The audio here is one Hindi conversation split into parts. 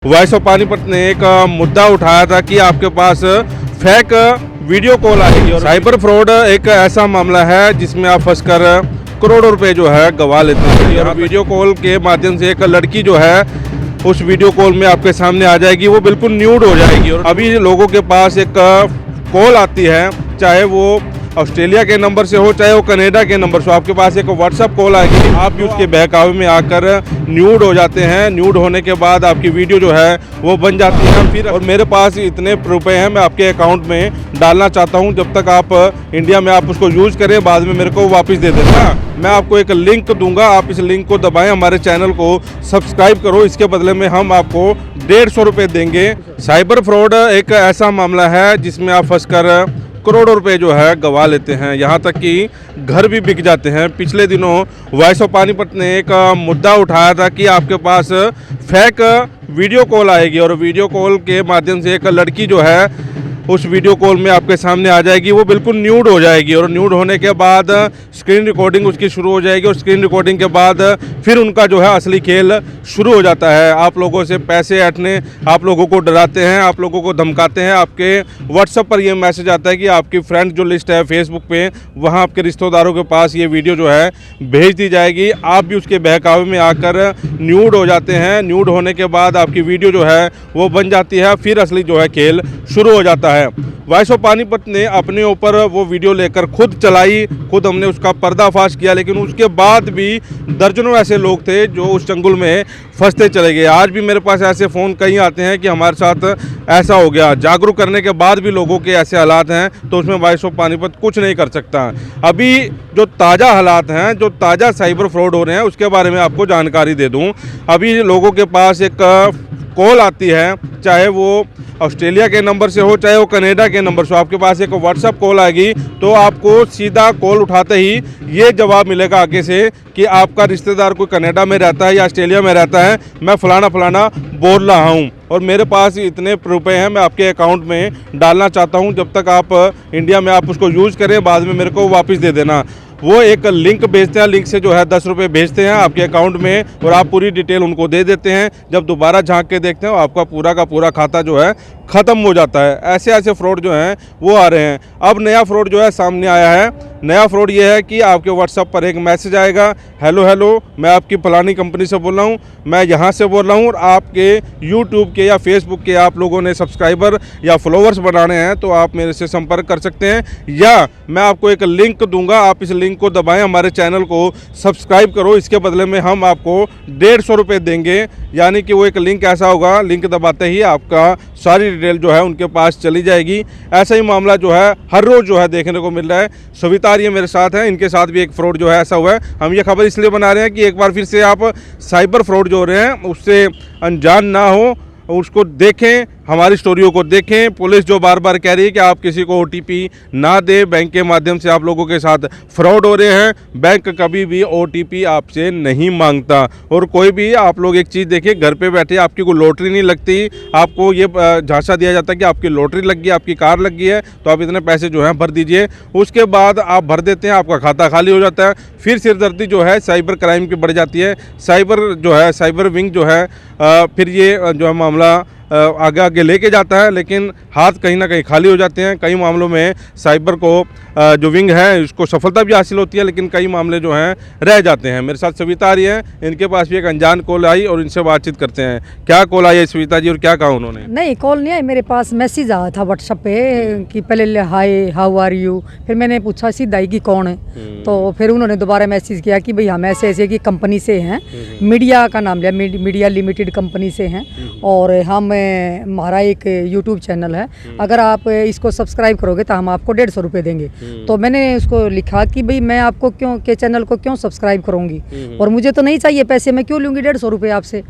वॉइस ऑफ पानीपत ने एक मुद्दा उठाया था कि आपके पास फेक वीडियो कॉल आएगी और साइबर फ्रॉड एक ऐसा मामला है जिसमें आप फंसकर करोड़ों रुपए जो है गवा लेते हैं। और वीडियो कॉल के माध्यम से एक लड़की जो है उस वीडियो कॉल में आपके सामने आ जाएगी, वो बिल्कुल न्यूड हो जाएगी। और अभी लोगों के पास एक कॉल आती है, चाहे वो ऑस्ट्रेलिया के नंबर से हो चाहे वो कनाडा के नंबर से, आपके पास एक व्हाट्सएप कॉल आएगी, आप भी उसके बहकावे में आकर न्यूड हो जाते हैं। न्यूड होने के बाद आपकी वीडियो जो है वो बन जाती है फिर। और मेरे पास इतने रुपए हैं, मैं आपके अकाउंट में डालना चाहता हूं, जब तक आप इंडिया में आप उसको यूज़ करें, बाद में मेरे को वापस दे देना। मैं आपको एक लिंक दूंगा, आप इस लिंक को दबाएं, हमारे चैनल को सब्सक्राइब करो, इसके बदले में हम आपको 150 रुपये देंगे। साइबर फ्रॉड एक ऐसा मामला है जिसमें आप फंसकर करोड़ों रुपए जो है गवा लेते हैं, यहाँ तक कि घर भी बिक जाते हैं। पिछले दिनों वॉइस ऑफ पानीपत ने एक मुद्दा उठाया था कि आपके पास फेक वीडियो कॉल आएगी और वीडियो कॉल के माध्यम से एक लड़की जो है उस वीडियो कॉल में आपके सामने आ जाएगी, वो बिल्कुल न्यूड हो जाएगी। और न्यूड होने के बाद स्क्रीन रिकॉर्डिंग उसकी शुरू हो जाएगी और स्क्रीन रिकॉर्डिंग के बाद फिर उनका जो है असली खेल शुरू हो जाता है। आप लोगों से पैसे ऐंठने, आप लोगों को डराते हैं, आप लोगों को धमकाते हैं। आपके व्हाट्सएप पर ये मैसेज आता है कि आपकी फ्रेंड जो लिस्ट है फेसबुक पे, वहाँ आपके रिश्तेदारों के पास ये वीडियो जो है भेज दी जाएगी। आप भी उसके बहकावे में आकर न्यूड हो जाते हैं। न्यूड होने के बाद आपकी वीडियो जो है वो बन जाती है, फिर असली जो है खेल शुरू हो जाता है। वॉइस ऑफ पानीपत ने अपने ऊपर वो वीडियो लेकर खुद चलाई, खुद हमने उसका पर्दाफाश किया, लेकिन उसके बाद भी दर्जनों ऐसे लोग थे जो उस चंगुल में फंसते चले गए। आज भी मेरे पास ऐसे फ़ोन कई आते हैं कि हमारे साथ ऐसा हो गया। जागरूक करने के बाद भी लोगों के ऐसे हालात हैं, तो उसमें वॉइस ऑफ पानीपत कुछ नहीं कर सकता। अभी जो ताज़ा हालात हैं, जो ताज़ा साइबर फ्रॉड हो रहे हैं, उसके बारे में आपको जानकारी दे दूँ। अभी लोगों के पास एक कॉल आती है, चाहे वो ऑस्ट्रेलिया के नंबर से हो चाहे वो कनाडा के नंबर से, आपके पास एक व्हाट्सएप कॉल आएगी, तो आपको सीधा कॉल उठाते ही ये जवाब मिलेगा आगे से कि आपका रिश्तेदार कोई कनाडा में रहता है या ऑस्ट्रेलिया में रहता है, मैं फलाना फलाना बोल रहा हूँ और मेरे पास इतने रुपए हैं, मैं आपके अकाउंट में डालना चाहता हूँ, जब तक आप इंडिया में आप उसको यूज़ करें, बाद में मेरे को वापस दे देना। वो एक लिंक भेजते हैं, लिंक से जो है 10 रुपये भेजते हैं आपके अकाउंट में और आप पूरी डिटेल उनको दे देते हैं। जब दोबारा झांक के देखते हैं, आपका पूरा का पूरा खाता जो है ख़त्म हो जाता है। ऐसे ऐसे फ्रॉड जो हैं वो आ रहे हैं। अब नया फ्रॉड जो है सामने आया है। नया फ्रॉड ये है कि आपके व्हाट्सएप पर एक मैसेज आएगा, हेलो हेलो, मैं आपकी फलानी कंपनी से बोल रहा हूँ, मैं यहाँ से बोल रहा हूँ और आपके यूट्यूब के या फेसबुक के आप लोगों ने सब्सक्राइबर या फॉलोअर्स बनाने हैं तो आप मेरे से संपर्क कर सकते हैं, या मैं आपको एक लिंक दूंगा, आप इस लिंक को दबाएं, हमारे चैनल को सब्सक्राइब करो, इसके बदले में हम आपको 150 रुपये देंगे। यानी कि वो एक लिंक ऐसा होगा, लिंक दबाते ही आपका सारी डिटेल जो है उनके पास चली जाएगी। ऐसा ही मामला जो है हर रोज़ जो है देखने को मिल रहा है। सविता ये मेरे साथ हैं, इनके साथ भी एक फ्रॉड जो है ऐसा हुआ है। हम ये खबर इसलिए बना रहे हैं कि एक बार फिर से आप साइबर फ्रॉड जो हो रहे हैं उससे अनजान ना हो, उसको देखें, हमारी स्टोरियों को देखें। पुलिस जो बार बार कह रही है कि आप किसी को OTP ना दें, बैंक के माध्यम से आप लोगों के साथ फ्रॉड हो रहे हैं। बैंक कभी भी OTP आपसे नहीं मांगता। और कोई भी आप लोग एक चीज़ देखिए, घर पे बैठे आपकी कोई लॉटरी नहीं लगती, आपको ये झांसा दिया जाता है कि आपकी लॉटरी लग गई, आपकी कार लग गई है, तो आप इतने पैसे जो हैं भर दीजिए। उसके बाद आप भर देते हैं, आपका खाता खाली हो जाता है। फिर सिरदर्दी जो है साइबर क्राइम की बढ़ जाती है। साइबर जो है साइबर विंग जो है फिर ये जो है मामला आगे आगे लेके जाता है, लेकिन हाथ कहीं ना कहीं खाली हो जाते हैं। कई मामलों में साइबर को जो विंग है उसको सफलता भी हासिल होती है, लेकिन कई मामले जो हैं रह जाते हैं। मेरे साथ सविता आ रही है, इनके पास भी एक अनजान कॉल आई और इनसे बातचीत करते हैं। क्या कॉल आई है सविता जी और क्या कहा उन्होंने? नहीं, कॉल नहीं आई, मेरे पास मैसेज आया था व्हाट्सएप पे कि पहले हाय हाउ आर यू, फिर मैंने पूछा सीधा कि कौन है, तो फिर उन्होंने दोबारा मैसेज किया कि भाई हम ऐसे ऐसे की कंपनी से हैं, मीडिया का नाम लिया, मीडिया लिमिटेड कंपनी से हैं और हम हमारा एक यूट्यूब चैनल है, अगर आप इसको सब्सक्राइब करोगे तो हम आपको 150 रुपये देंगे। तो मैंने उसको लिखा कि भाई मैं आपको क्यों के चैनल को क्यों सब्सक्राइब करूंगी और मुझे तो नहीं चाहिए पैसे, मैं क्यों लूँगी 150 रुपये आपसे।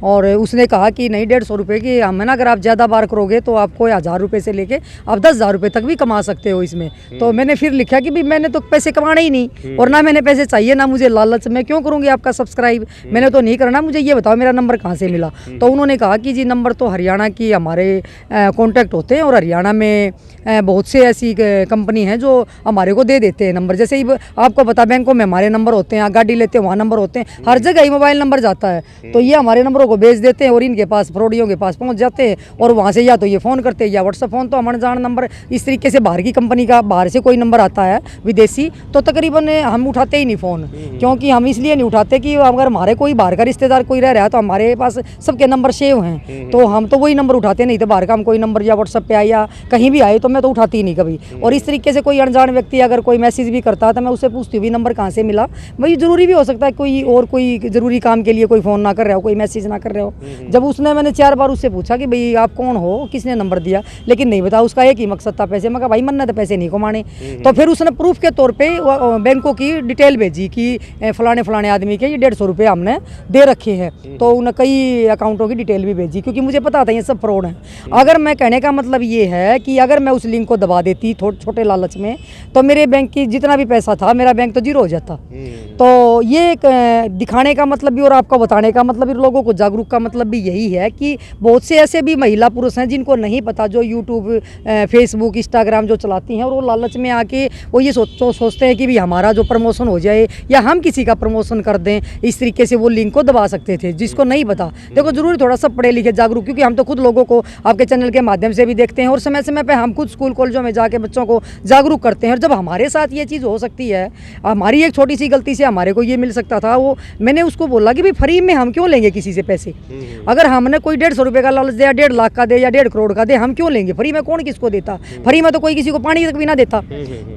और उसने कहा कि नहीं, 150 रुपये की हम ना, अगर आप ज़्यादा बार करोगे तो आपको 1000 रुपये से लेके आप 10,000 रुपये तक भी कमा सकते हो इसमें। तो मैंने फिर लिखा कि भाई मैंने तो पैसे कमाने ही नहीं और ना मैंने पैसे चाहिए, ना मुझे लालच, मैं क्यों करूँगी आपका सब्सक्राइब, मैंने तो नहीं करना, मुझे ये बताओ मेरा नंबर कहाँ से मिला। तो उन्होंने कहा कि जी नंबर तो हरियाणा की हमारे कॉन्टैक्ट होते हैं और हरियाणा में बहुत से ऐसी कंपनी हैं जो हमारे को दे देते हैं नंबर। जैसे ही आपको पता बैंकों में हमारे नंबर होते हैं, गाड़ी लेते हैं वहाँ नंबर होते हैं, हर जगह ही मोबाइल नंबर जाता है। तो ये हमारे नंबरों को भेज देते हैं और इनके पास फ्रॉडियों के पास पहुंच जाते हैं और वहाँ से या तो ये फ़ोन करते हैं या व्हाट्सअप फ़ोन, तो हम अनजान नंबर इस तरीके से बाहर की कंपनी का, बाहर से कोई नंबर आता है विदेशी, तो तकरीबन हम उठाते ही नहीं फ़ोन, क्योंकि हम इसलिए नहीं उठाते कि अगर हमारे कोई बाहर का रिश्तेदार कोई रह रहा है तो हमारे पास सबके नंबर सेव हैं, तो हम तो वही नंबर उठाते, नहीं तो बाहर का हम कोई नंबर या व्हाट्सअप पे आए या कहीं भी आए तो मैं तो उठाती ही नहीं कभी। और इस तरीके से कोई अनजान व्यक्ति अगर कोई मैसेज भी करता है तो मैं उससे पूछती हूँ भी नंबर कहाँ से मिला। भाई ज़रूरी भी हो सकता है कोई ज़रूरी काम के लिए कोई फ़ोन ना कर रहा हो, कोई मैसेज ना कर रहे हो। जब मैंने 4 बार उससे पूछा कि भाई आप कौन हो, किसने नंबर दिया, लेकिन नहीं बता, उसका एक ही मकसद था पैसे। मैं कहा भाई मन्ना तो पैसे नहीं कमाने। तो फिर उसने प्रूफ के तौर पे बैंकों की डिटेल भेजी कि फलाने फलाने आदमी के ये 150 रुपये हमने दे रखे हैं, तो उन्हें कई अकाउंटों की डिटेल भी भेजी, क्योंकि मुझे पता था ये सब फ्रॉड है। अगर मैं कहने का मतलब ये है कि अगर मैं उस लिंक को दबा देती छोटे लालच में, तो मेरे बैंक की जितना भी पैसा था मेरा बैंक तो जीरो हो जाता। तो ये एक दिखाने का मतलब भी और आपको बताने का मतलब भी, लोगों को जागरूक का मतलब भी यही है कि बहुत से ऐसे भी महिला पुरुष हैं जिनको नहीं पता, जो यूट्यूब, फेसबुक, इंस्टाग्राम जो चलाती हैं, और वो लालच में आके वो ये सोचते हैं कि भी हमारा जो प्रमोशन हो जाए या हम किसी का प्रमोशन कर दें, इस तरीके से वो लिंक को दबा सकते थे, जिसको नहीं पता। देखो जरूरी थोड़ा सा पढ़े लिखे जागरूक, क्योंकि हम तो खुद लोगों को आपके चैनल के माध्यम से भी देखते हैं और समय समय पर हम खुद स्कूल कॉलेजों में जाके बच्चों को जागरूक करते हैं। और जब हमारे साथ ये चीज़ हो सकती है, हमारी एक छोटी सी गलती से हमारे को ये मिल सकता था, वो मैंने उसको बोला कि भाई फ्री में हम क्यों लेंगे किसी से पैसे। अगर हमने कोई 150 रुपये का लालच दे या 1.5 लाख का दे या 1.5 करोड़ का दे, हम क्यों लेंगे फ्री में? कौन किसको देता? फ्री में तो कोई किसी को पानी तक भी ना देता।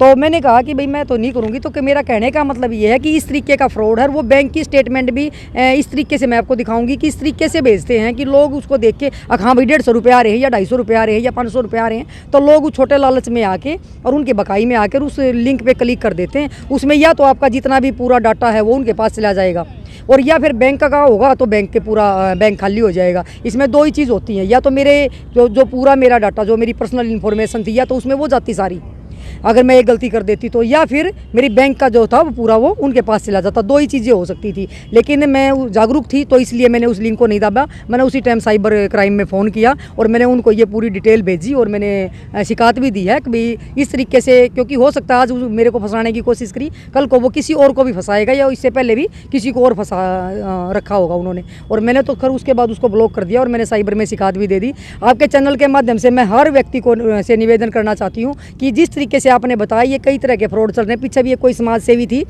तो मैंने कहा कि भाई मैं तो नहीं करूँगी। तो मेरा कहने का मतलब ये है कि इस तरीके का फ्रॉड है। वो बैंक की स्टेटमेंट भी इस तरीके से मैं आपको दिखाऊंगी कि इस तरीके से भेजते हैं कि लोग उसको देख के हाँ भाई 150 रुपये आ रहे हैं या 250 रुपये आ रहे हैं या 500 रुपये आ रहे हैं, तो लोग उस छोटे लालच में आके और उनके बकाई में आकर उस लिंक पे क्लिक कर देते हैं। उसमें या तो आपका जितना भी पूरा डाटा है वो उनके पास चला जाएगा, और या फिर बैंक का होगा तो बैंक के पूरा बैंक खाली हो जाएगा। इसमें 2 ही चीज़ होती हैं, या तो मेरे जो पूरा मेरा डाटा, जो मेरी पर्सनल इन्फॉर्मेशन थी, या तो उसमें वो जाती सारी अगर मैं एक गलती कर देती तो, या फिर मेरी बैंक का जो था वो पूरा वो उनके पास चला जाता। 2 ही चीज़ें हो सकती थी। लेकिन मैं जागरूक थी तो इसलिए मैंने उस लिंक को नहीं दबा। मैंने उसी टाइम साइबर क्राइम में फ़ोन किया और मैंने उनको ये पूरी डिटेल भेजी और मैंने शिकायत भी दी है कि भाई इस तरीके से, क्योंकि हो सकता है आज मेरे को फंसाने की कोशिश करी, कल को वो किसी और को भी फंसाएगा या इससे पहले भी किसी को और फंसा रखा होगा उन्होंने। और मैंने तो खैर उसके बाद उसको ब्लॉक कर दिया और मैंने साइबर में शिकायत भी दे दी। आपके चैनल के माध्यम से मैं हर व्यक्ति को से निवेदन करना चाहती हूँ कि जिस तरीके से आपने बताया ये कई तरह के फ्रॉड चल रहे हैं। पीछे भी एक कोई समाज सेवी थी,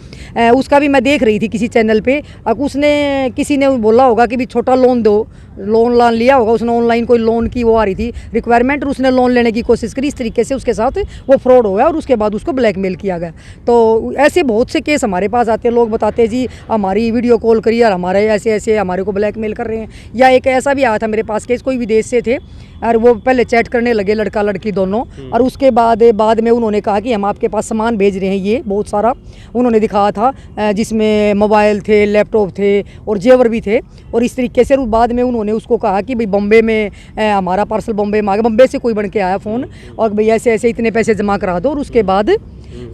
उसका भी मैं देख रही थी किसी चैनल पे। अब उसने किसी ने बोला होगा कि भी छोटा लोन दो, लोन लिया होगा उसने, ऑनलाइन कोई लोन की वो आ रही थी रिक्वायरमेंट, और उसने लोन लेने की कोशिश करी। इस तरीके से उसके साथ वो फ्रॉड हो गया और उसके बाद उसको ब्लैकमेल किया गया। तो ऐसे बहुत से केस हमारे पास आते हैं। लोग बताते हैं जी हमारी वीडियो कॉल करिए और हमारे ऐसे ऐसे हमारे को ब्लैकमेल कर रहे हैं। या एक ऐसा भी आया था मेरे पास केस, कोई विदेश से थे और वो पहले चैट करने लगे लड़का लड़की दोनों, और उसके बाद में उन्होंने कहा कि हम आपके पास सामान भेज रहे हैं, ये बहुत सारा उन्होंने दिखाया था जिसमें मोबाइल थे, लैपटॉप थे और जेवर भी थे। और इस तरीके से बाद में उन्होंने उसको कहा कि भाई बम्बे में हमारा पार्सल बम्बे में आ गया, बम्बे से कोई बन के आया फ़ोन, और भाई ऐसे ऐसे इतने पैसे जमा करा दो और उसके बाद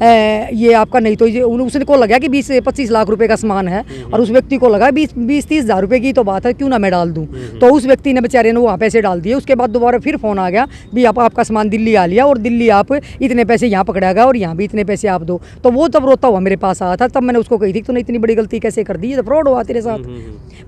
ये आपका नहीं तो ये उसने को लगा कि 20-25 लाख रुपए का सामान है, और उस व्यक्ति को लगा 20-30 हज़ार रुपये की तो बात है, क्यों ना मैं डाल दूं। तो उस व्यक्ति ने बेचारे ने वहाँ पैसे डाल दिए। उसके बाद दोबारा फिर फ़ोन आ गया भी आपका सामान दिल्ली आ लिया और दिल्ली आप इतने पैसे यहाँ पकड़ा गया और यहाँ भी इतने पैसे आप दो। तो वो तब रोता हुआ मेरे पास आया था। तब मैंने उसको कही थी तूने इतनी बड़ी गलती कैसे कर दी, ये तो फ्रॉड हुआ तेरे साथ।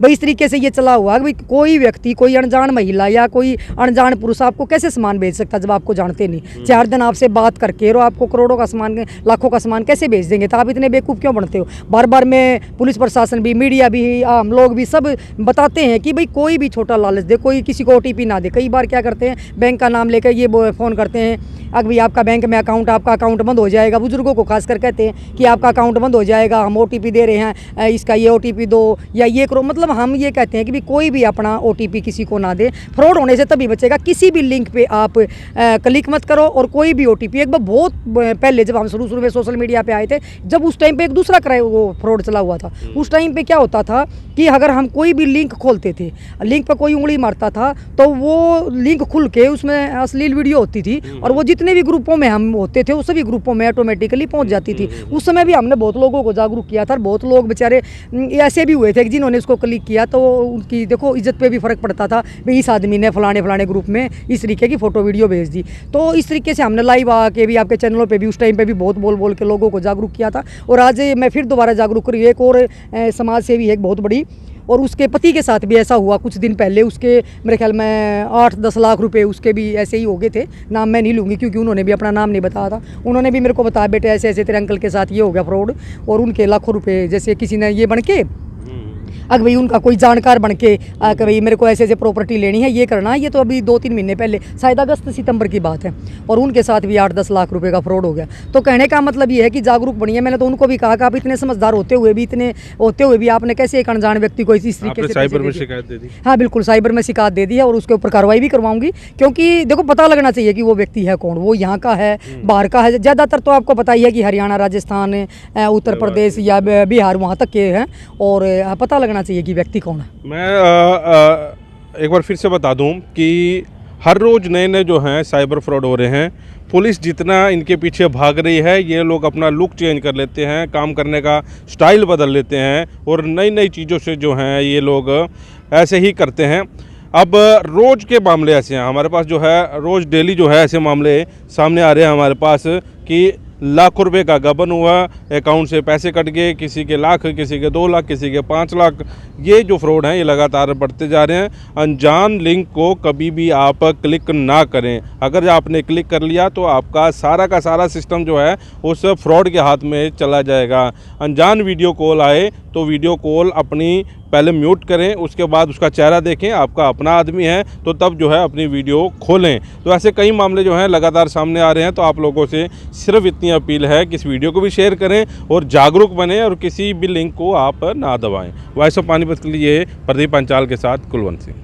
भाई इस तरीके से ये चला हुआ कि कोई व्यक्ति, कोई अनजान महिला या कोई अनजान पुरुष आपको कैसे सामान भेज सकता जब आपको जानते नहीं। 4 दिन आपसे बात करके और आपको करोड़ों का सामान, लाखों का सामान कैसे भेज देंगे। तो आप इतने बेवकूफ़ क्यों बनते हो। बार बार में पुलिस प्रशासन भी, मीडिया भी, हम लोग भी सब बताते हैं कि भाई कोई भी छोटा लालच दे, कोई किसी को OTP ना दे। कई बार क्या करते हैं, बैंक का नाम लेकर ये फ़ोन करते हैं अगर भाई आपका बैंक में आपका अकाउंट बंद हो जाएगा। बुजुर्गों को खासकर कहते हैं कि आपका अकाउंट बंद हो जाएगा, हम OTP दे रहे हैं, इसका ये OTP दो या ये करो। मतलब हम ये कहते हैं कि भाई कोई भी अपना OTP किसी को ना दे। फ्रॉड होने से तभी बचेगा। किसी भी लिंक पे आप क्लिक मत करो और कोई भी OTP। एक बार बहुत पहले जब हम शुरू में सोशल मीडिया पे आए थे, जब उस टाइम पे एक दूसरा वो फ्रॉड चला हुआ था। उस टाइम पे क्या होता था कि अगर हम कोई भी लिंक खोलते थे, लिंक पर कोई उंगली मारता था तो वो लिंक खुल के उसमें अश्लील वीडियो होती थी और वो जितने भी ग्रुपों में हम होते थे उस सभी ग्रुपों में ऑटोमेटिकली पहुंच जाती थी। उस समय भी हमने बहुत लोगों को जागरूक किया था। बहुत लोग बेचारे ऐसे भी हुए थे कि जिन्होंने इसको क्लिक किया तो उनकी देखो इज्जत पे भी फ़र्क पड़ता था, भाई इस आदमी ने फलाने ग्रुप में इस तरीके की फ़ोटो वीडियो भेज दी। तो इस तरीके से हमने लाइव आके भी आपके चैनलों पर भी उस टाइम पर भी बहुत बोल के लोगों को जागरूक किया था। और आज मैं फिर दोबारा जागरूक करी। एक और समाज सेवी है, एक बहुत बड़ी, और उसके पति के साथ भी ऐसा हुआ कुछ दिन पहले। उसके मेरे ख्याल में 8-10 लाख रुपए उसके भी ऐसे ही हो गए थे। नाम मैं नहीं लूँगी क्योंकि उन्होंने भी अपना नाम नहीं बताया था। उन्होंने भी मेरे को बताया बेटे ऐसे ऐसे तेरे अंकल के साथ ये हो गया फ्रॉड, और उनके लाखों रुपए जैसे किसी ने ये बन के अगर भाई उनका कोई जानकार बन के कि भाई मेरे को ऐसे ऐसे प्रॉपर्टी लेनी है, ये करना है। ये तो अभी 2-3 महीने पहले शायद अगस्त-सितंबर की बात है, और उनके साथ भी 8-10 लाख रुपए का फ्रॉड हो गया। तो कहने का मतलब ये है कि जागरूक बनिए। मैंने तो उनको भी कहा कि आप इतने समझदार होते हुए भी आपने कैसे एक अनजान व्यक्ति को इस तरीके से साइबर में शिकायत दे दी? हाँ बिल्कुल, साइबर में शिकायत दे दी है और उसके ऊपर कार्रवाई भी करवाऊंगी, क्योंकि देखो पता लगना चाहिए कि वो व्यक्ति है कौन, वो यहाँ का है बाहर का है। ज़्यादातर तो आपको पता ही है कि हरियाणा, राजस्थान, उत्तर प्रदेश या बिहार वहाँ तक के हैं, और पता लगना चाहिए कि व्यक्ति कौन है। मैं एक बार फिर से बता दूं कि हर रोज़ नए नए जो हैं साइबर फ्रॉड हो रहे हैं। पुलिस जितना इनके पीछे भाग रही है, ये लोग अपना लुक चेंज कर लेते हैं, काम करने का स्टाइल बदल लेते हैं, और नई नई चीज़ों से जो हैं ये लोग ऐसे ही करते हैं। अब रोज़ के मामले ऐसे हैं हमारे पास, जो है रोज़ डेली जो है ऐसे मामले सामने आ रहे हैं हमारे पास कि लाखों रुपए का गबन हुआ, अकाउंट से पैसे कट गए, किसी के लाख, किसी के 2 लाख, किसी के 5 लाख। ये जो फ्रॉड हैं ये लगातार बढ़ते जा रहे हैं। अनजान लिंक को कभी भी आप क्लिक ना करें। अगर आपने क्लिक कर लिया तो आपका सारा का सारा सिस्टम जो है उस फ्रॉड के हाथ में चला जाएगा। अनजान वीडियो कॉल आए तो वीडियो कॉल अपनी पहले म्यूट करें, उसके बाद उसका चेहरा देखें, आपका अपना आदमी है तो तब जो है अपनी वीडियो खोलें। तो ऐसे कई मामले जो हैं लगातार सामने आ रहे हैं। तो आप लोगों से सिर्फ इतनी अपील है कि इस वीडियो को भी शेयर करें और जागरूक बने, और किसी भी लिंक को आप ना दबाएं। वॉइस ऑफ पानीपत के लिए प्रदीप पंचाल के साथ कुलवंत सिंह।